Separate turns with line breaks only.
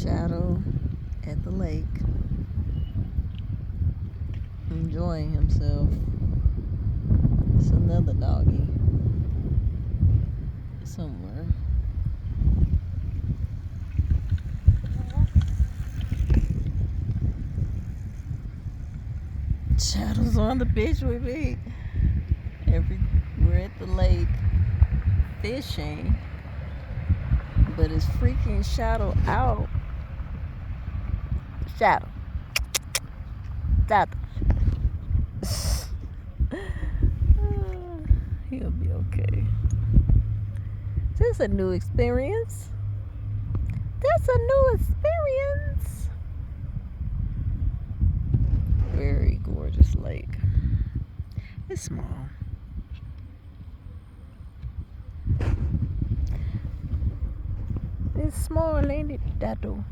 Shadow at the lake, enjoying himself. It's another doggy somewhere. Shadow's on the beach with me. We're at the lake fishing, but it's freaking Shadow out. Shadow. He'll be okay. This is a new experience. That's a new experience. Very gorgeous lake. It's small. It's small, ain't it, Dado?